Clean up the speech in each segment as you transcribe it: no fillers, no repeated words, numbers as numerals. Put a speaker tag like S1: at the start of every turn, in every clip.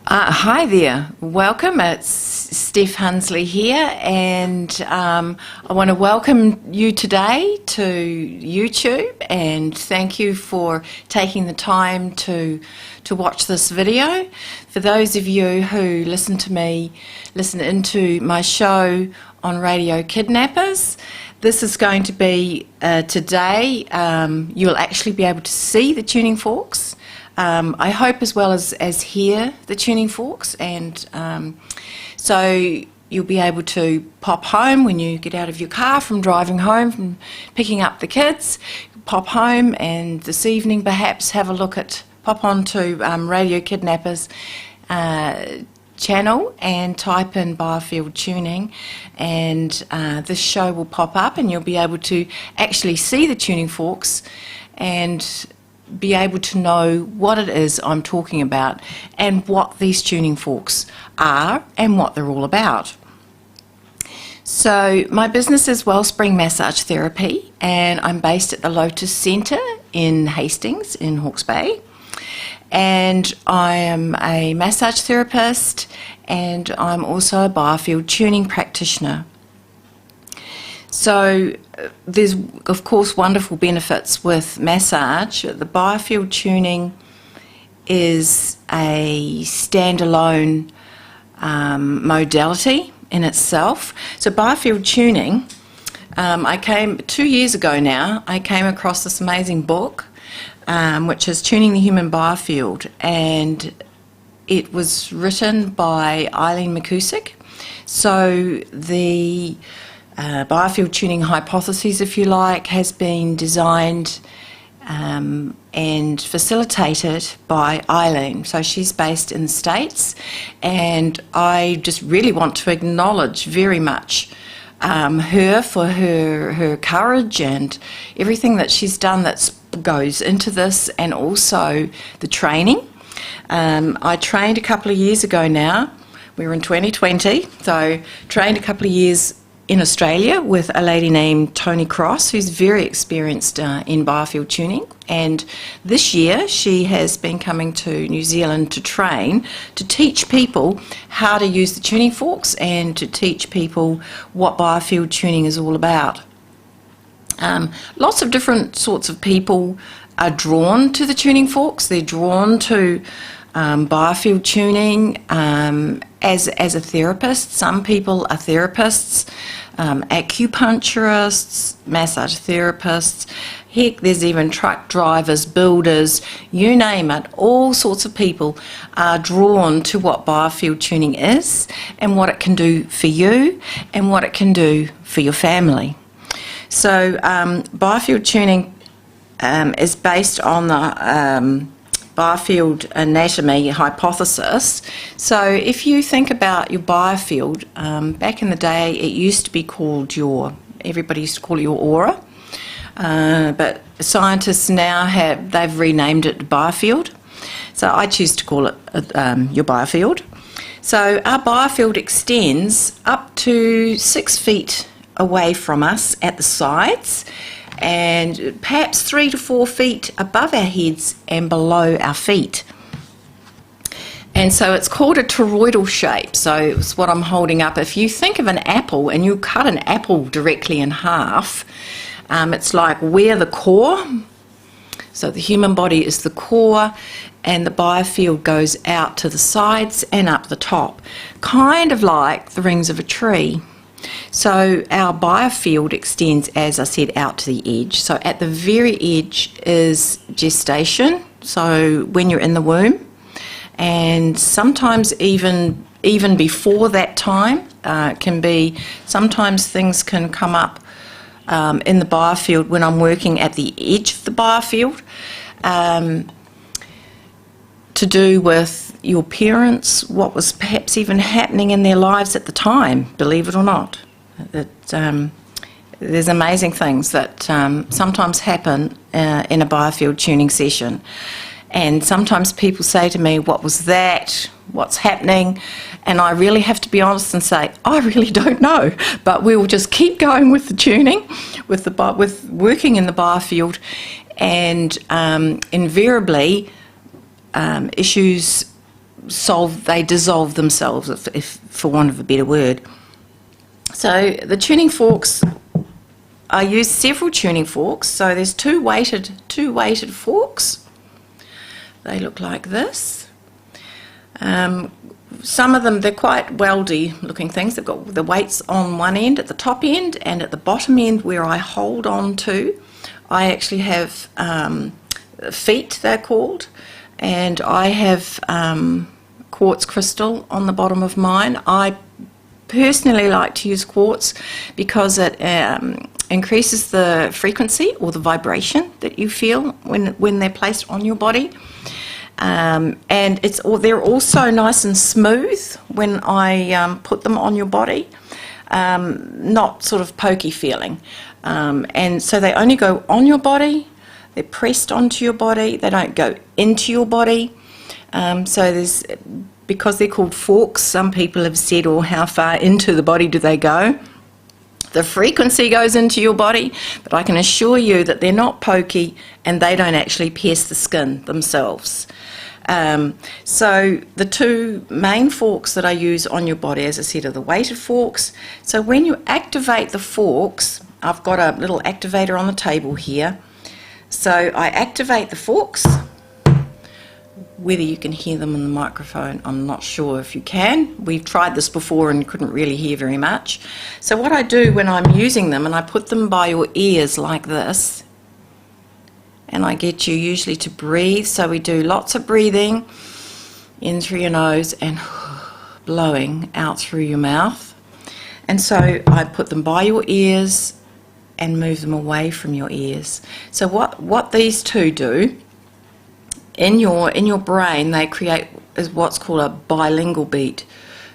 S1: Hi there, welcome. It's Steph Hunsley here, and I want to welcome you today to YouTube, and thank you for taking the time to watch this video. For those of you who listen into my show on Radio Kidnappers, this is going to be today. You'll actually be able to see the tuning forks. I hope as well as hear the tuning forks, and so you'll be able to pop home when you get out of your car from driving home, from picking up the kids, pop home, and this evening perhaps pop onto Radio Kidnappers channel and type in Biofield Tuning, and this show will pop up and you'll be able to actually see the tuning forks and be able to know what it is I'm talking about and what these tuning forks are and what they're all about. So my business is Wellspring Massage Therapy, and I'm based at the Lotus Centre in Hastings in Hawke's Bay, and I am a massage therapist, and I'm also a Biofield Tuning practitioner. So there's, of course, wonderful benefits with massage. The Biofield Tuning is a standalone modality in itself. So Biofield Tuning, 2 years ago now, I came across this amazing book, which is Tuning the Human Biofield, and it was written by Eileen McCusick. So the Biofield Tuning hypothesis, if you like, has been designed and facilitated by Eileen. So she's based in the States, and I just really want to acknowledge very much her for her courage and everything that she's done that goes into this, and also the training. I trained a couple of years ago now. We were in 2020, so trained a couple of years in Australia with a lady named Toni Cross, who's very experienced in Biofield Tuning, and this year she has been coming to New Zealand to train, to teach people how to use the tuning forks and to teach people what Biofield Tuning is all about. Lots of different sorts of people are drawn to the tuning forks. They're drawn to Biofield Tuning as a therapist. Some people are therapists, acupuncturists, massage therapists. Heck, there's even truck drivers, builders, you name it. All sorts of people are drawn to what Biofield Tuning is and what it can do for you and what it can do for your family. So Biofield Tuning is based on the Biofield anatomy hypothesis. So if you think about your biofield, back in the day it used to be called everybody used to call it your aura, but scientists now they've renamed it Biofield. So I choose to call it your biofield. So our biofield extends up to 6 feet away from us at the sides, and perhaps 3 to 4 feet above our heads and below our feet. And so it's called a toroidal shape. So it's what I'm holding up. If you think of an apple and you cut an apple directly in half, it's like we're the core. So the human body is the core, and the biofield goes out to the sides and up the top, kind of like the rings of a tree. So our biofield extends, as I said, out to the edge. So at the very edge is gestation, so when you're in the womb, and sometimes even before that time, sometimes things can come up in the biofield when I'm working at the edge of the biofield, to do with your parents, what was perhaps even happening in their lives at the time, believe it or not. There's amazing things that sometimes happen in a Biofield Tuning session. And sometimes people say to me, what was that? What's happening? And I really have to be honest and say, I really don't know. But we will just keep going with the tuning, with working in the biofield, and invariably issues dissolve themselves, if for want of a better word. So the tuning forks, I use several tuning forks. So there's two weighted forks. They look like this. Some of them, they're quite weldy looking things. They've got the weights on one end, at the top end, and at the bottom end where I hold on to, I actually have feet, they're called, and I have quartz crystal on the bottom of mine. I personally like to use quartz because it increases the frequency or the vibration that you feel when they're placed on your body. And they're also nice and smooth when I put them on your body, not sort of pokey feeling. And so they only go on your body, they're pressed onto your body, they don't go into your body. Because they're called forks, some people have said, oh, how far into the body do they go? The frequency goes into your body, but I can assure you that they're not pokey and they don't actually pierce the skin themselves. So the two main forks that I use on your body, as I said, are the weighted forks. So when you activate the forks, I've got a little activator on the table here. So I activate the forks. Whether you can hear them in the microphone, I'm not sure if you can. We've tried this before and couldn't really hear very much. So what I do when I'm using them, and I put them by your ears like this, and I get you usually to breathe. So we do lots of breathing in through your nose and blowing out through your mouth. And so I put them by your ears and move them away from your ears. So what these two do, in your brain, they create is what's called a bilingual beat.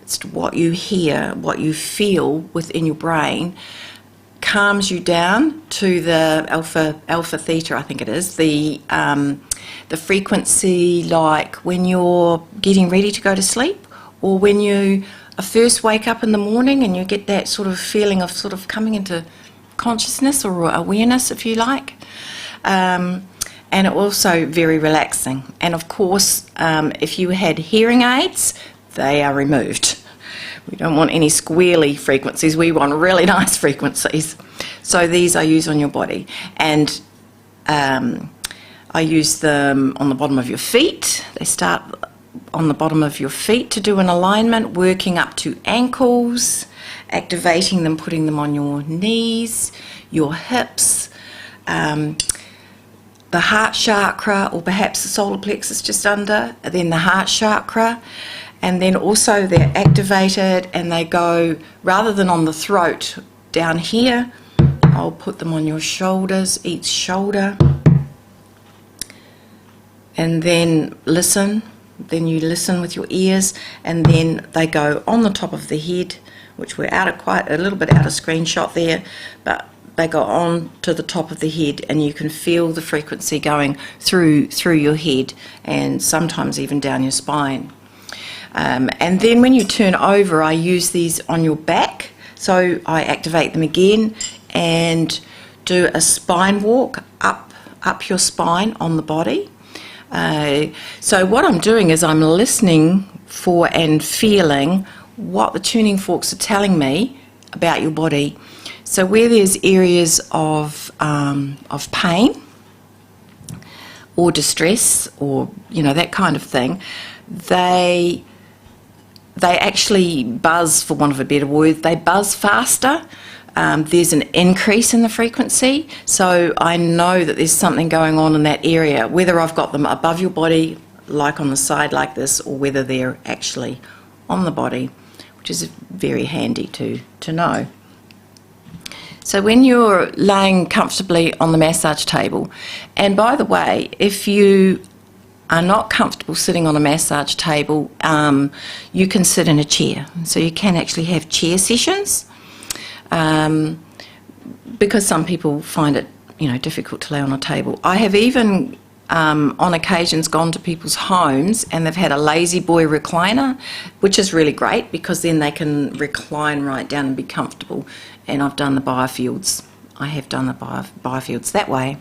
S1: It's what you hear, what you feel within your brain, calms you down to the alpha theta, I think it is, the frequency, like when you're getting ready to go to sleep, or when you first wake up in the morning and you get that sort of feeling of sort of coming into consciousness or awareness, if you like. And also very relaxing. And of course, if you had hearing aids, they are removed. We don't want any squealy frequencies, we want really nice frequencies. So these I use on your body. And I use them on the bottom of your feet. They start on the bottom of your feet to do an alignment, working up to ankles, activating them, putting them on your knees, your hips, the heart chakra, or perhaps the solar plexus just under, and then the heart chakra. And then also they're activated and they go, rather than on the throat down here, I'll put them on your shoulders, each shoulder. And then listen. Then you listen with your ears, and then they go on the top of the head, which we're out of quite a little bit out of screenshot there, but they go on to the top of the head, and you can feel the frequency going through your head and sometimes even down your spine. And then when you turn over, I use these on your back, so I activate them again and do a spine walk up your spine on the body. So what I'm doing is I'm listening for and feeling what the tuning forks are telling me about your body. So where there's areas of pain or distress, or that kind of thing, they actually buzz, for want of a better word. They buzz faster. There's an increase in the frequency, so I know that there's something going on in that area, whether I've got them above your body, like on the side like this, or whether they're actually on the body, which is very handy to know. So when you're laying comfortably on the massage table, and by the way, if you are not comfortable sitting on a massage table, you can sit in a chair. So you can actually have chair sessions. Because some people find it, difficult to lay on a table. I have even, on occasions, gone to people's homes and they've had a lazy boy recliner, which is really great because then they can recline right down and be comfortable. And I've done the Biofields. I have done the Biofields that way.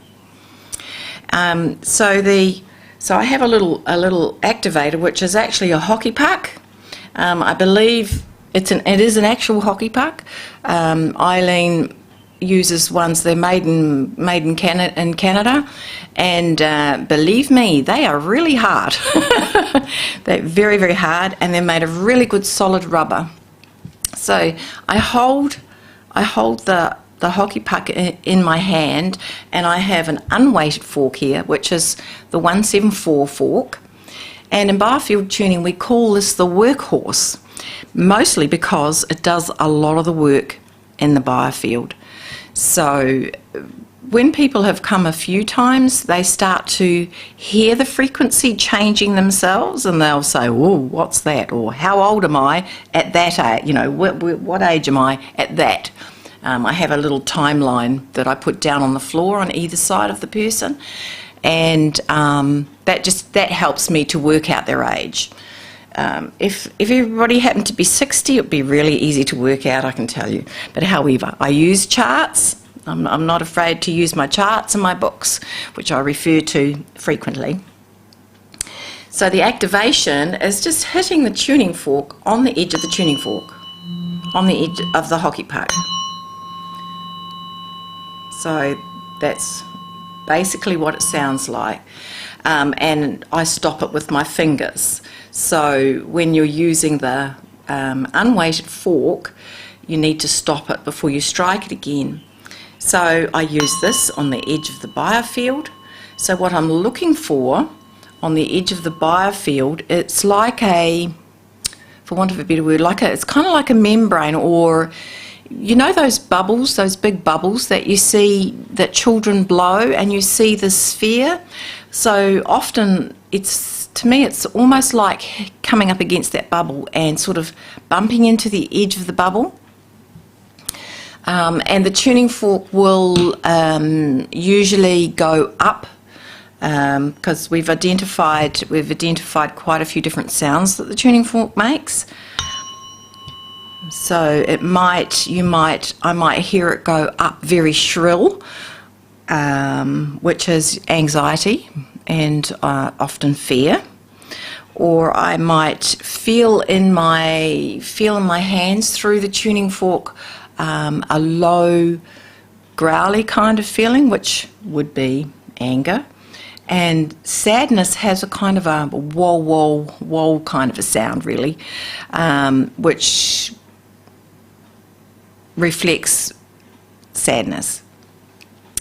S1: So So I have a little activator, which is actually a hockey puck. I believe it is an actual hockey puck. Eileen uses ones, they're made in Canada, and believe me, they are really hard. They're very, very hard, and they're made of really good solid rubber. So I hold the hockey puck in my hand, and I have an unweighted fork here, which is the 174 fork. And in Biofield Tuning, we call this the workhorse, mostly because it does a lot of the work in the biofield. So when people have come a few times, they start to hear the frequency changing themselves, and they'll say, "Oh, what's that?" Or "How old am I at that age? What age am I at that?" I have a little timeline that I put down on the floor on either side of the person, and that helps me to work out their age. If everybody happened to be 60, it'd be really easy to work out, I can tell you. But however, I use charts. I'm not afraid to use my charts in my books, which I refer to frequently. So the activation is just hitting the tuning fork on the edge of the tuning fork, on the edge of the hockey puck. So that's basically what it sounds like. And I stop it with my fingers. So when you're using the unweighted fork, you need to stop it before you strike it again. So I use this on the edge of the biofield. So what I'm looking for on the edge of the biofield, it's like for want of a better word, it's kind of like a membrane, or those bubbles, those big bubbles that you see that children blow, and you see the sphere. So often to me it's almost like coming up against that bubble and sort of bumping into the edge of the bubble. And the tuning fork will usually go up, because we've identified quite a few different sounds that the tuning fork makes. So I might hear it go up very shrill, which is anxiety and often fear. Or I might feel in my hands through the tuning fork a low, growly kind of feeling, which would be anger. And sadness has a kind of a whoa, whoa, whoa kind of a sound, really, which reflects sadness.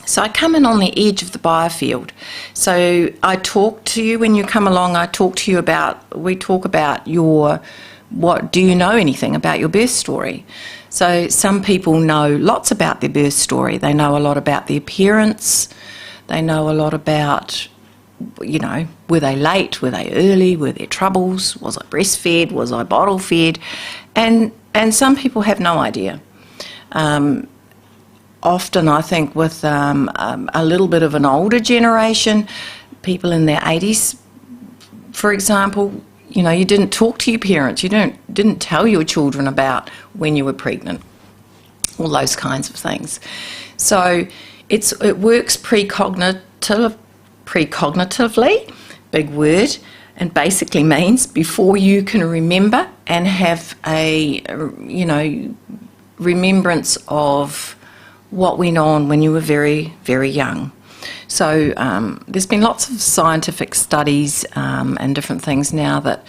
S1: So I come in on the edge of the biofield. So I talk to you when you come along. We talk about do you know anything about your birth story? So some people know lots about their birth story. They know a lot about the appearance. They know a lot about, were they late? Were they early? Were there troubles? Was I breastfed? Was I bottle fed? And some people have no idea. Often I think with a little bit of an older generation, people in their 80s, for example, you didn't talk to your parents, you didn't tell your children about when you were pregnant, all those kinds of things. So it works precognitively, big word, and basically means before you can remember and have a remembrance of what went on when you were very, very young. So there's been lots of scientific studies and different things now that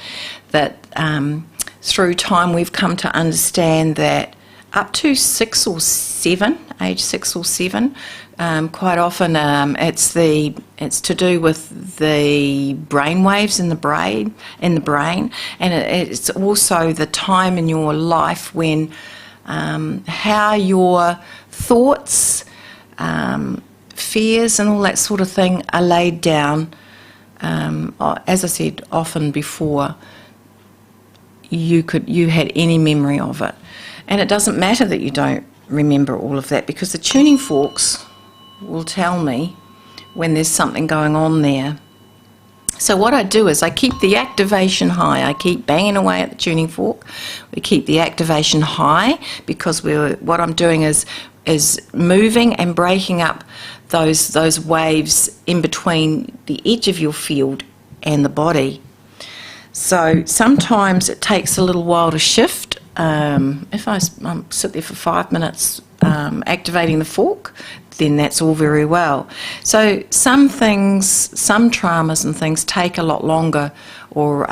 S1: through time we've come to understand that up to age 6 or 7, quite often it's to do with the brain waves in the brain, and it's also the time in your life when how your thoughts, fears and all that sort of thing are laid down. As I said often before, you had any memory of it. And it doesn't matter that you don't remember all of that, because the tuning forks will tell me when there's something going on there. So what I do is I keep the activation high. I keep banging away at the tuning fork. We keep the activation high because what I'm doing is moving and breaking up those waves in between the edge of your field and the body. So sometimes it takes a little while to shift. If I sit there for 5 minutes activating the fork, then that's all very well. So some things, some traumas and things take a lot longer, or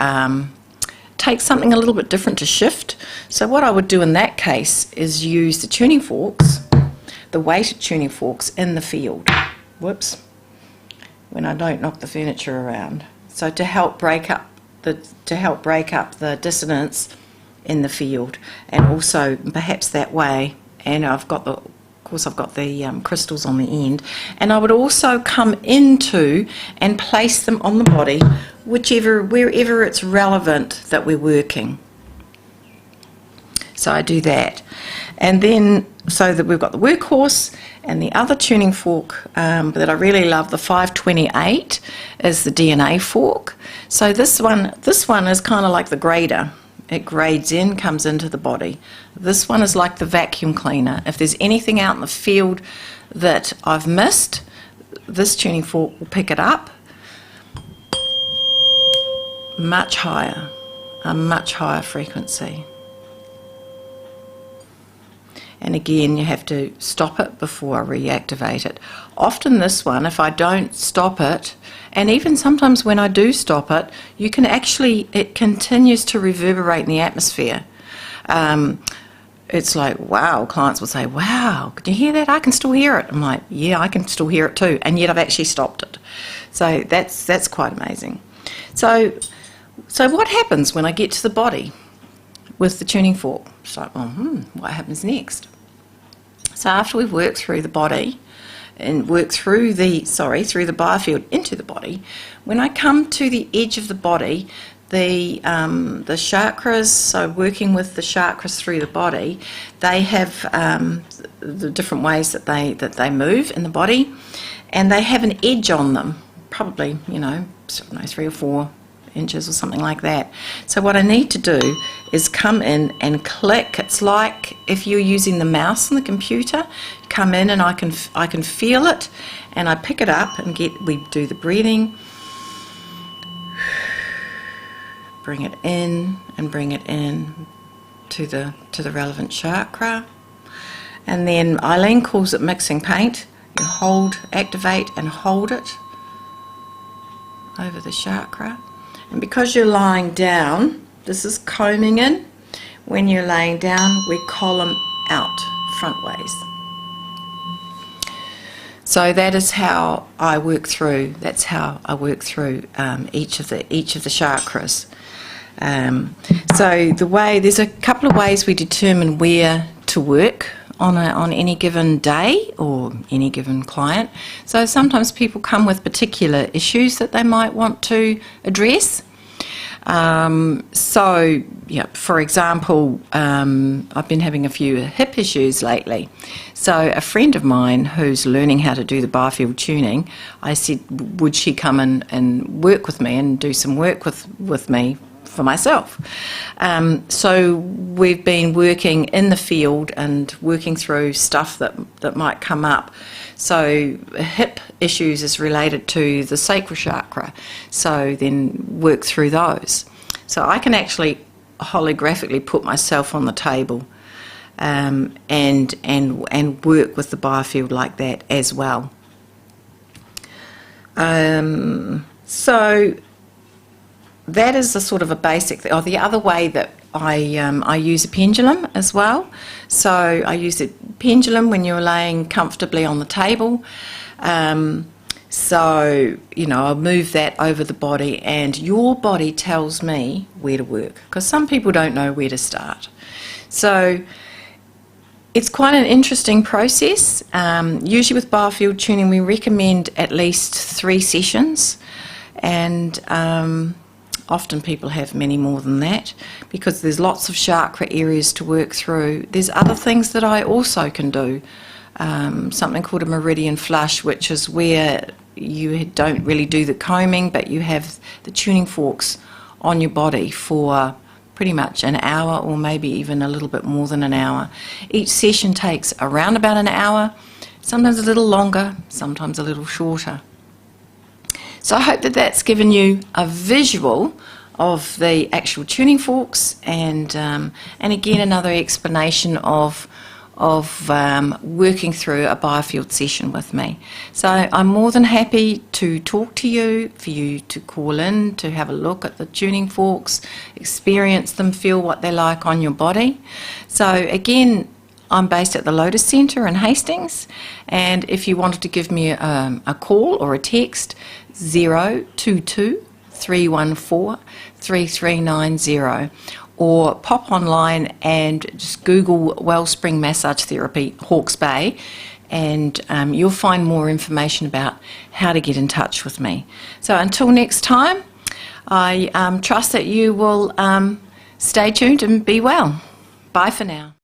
S1: take something a little bit different to shift. So what I would do in that case is use the tuning forks, the weighted tuning forks in the field. Whoops. When I don't knock the furniture around. So to help break up the dissonance in the field, and also perhaps that way. And I've got the crystals on the end, and I would also come into and place them on the body, wherever it's relevant that we're working. So I do that, and then so that we've got the workhorse, and the other tuning fork that I really love, the 528, is the DNA fork. So this one is kind of like the grader. It grades in, comes into the body. This one is like the vacuum cleaner. If there's anything out in the field that I've missed, this tuning fork will pick it up much higher, a much higher frequency. And again, you have to stop it before I reactivate it. Often this one, if I don't stop it, and even sometimes when I do stop it, you can actually, it continues to reverberate in the atmosphere. It's like, wow, clients will say, wow, can you hear that? I can still hear it. I'm like, yeah, I can still hear it too, and yet I've actually stopped it. So that's quite amazing. So what happens when I get to the body with the tuning fork? It's like, well, what happens next? So after we've worked through the body and worked through the biofield into the body, when I come to the edge of the body, the chakras, so working with the chakras through the body, they have the different ways that they move in the body, and they have an edge on them, probably 3 or 4 inches or something like that. So what I need to do is come in and click. It's like if you're using the mouse on the computer, come in and I can feel it, and I pick it up and we do the breathing, bring it in and bring it in to the relevant chakra. And then Eileen calls it mixing paint. You hold, activate and hold it over the chakra. And because you're lying down, this is combing in. When you're laying down, we column out frontways. So that is how I work through. That's how I work through each of the chakras. So there's a couple of ways we determine where to work on any given day or any given client. So sometimes people come with particular issues that they might want to address. For example, I've been having a few hip issues lately. So a friend of mine who's learning how to do the Biofield tuning, I said, would she come in and work with me and do some work with me for myself? So we've been working in the field and working through stuff that might come up. So hip issues is related to the sacral chakra, so then work through those. So I can actually holographically put myself on the table and work with the biofield like that as well. So that is a sort of a basic thing. The other way that I use a pendulum as well. So I use a pendulum when you're laying comfortably on the table. I'll move that over the body, and your body tells me where to work, because some people don't know where to start. So it's quite an interesting process. Usually with Biofield tuning, we recommend at least 3 sessions, and often people have many more than that, because there's lots of chakra areas to work through. There's other things that I also can do, something called a meridian flush, which is where you don't really do the combing, but you have the tuning forks on your body for pretty much an hour, or maybe even a little bit more than an hour. Each session takes around about an hour, sometimes a little longer, sometimes a little shorter. So I hope that that's given you a visual of the actual tuning forks, and again another explanation of working through a Biofield session with me. So I'm more than happy to talk to you, for you to call in, to have a look at the tuning forks, experience them, feel what they're like on your body. So again, I'm based at the Lotus Centre in Hastings, and if you wanted to give me a call or a text, 022 314 3390, or pop online and just Google Wellspring Massage Therapy Hawke's Bay, and you'll find more information about how to get in touch with me. So until next time, I trust that you will stay tuned and be well. Bye for now.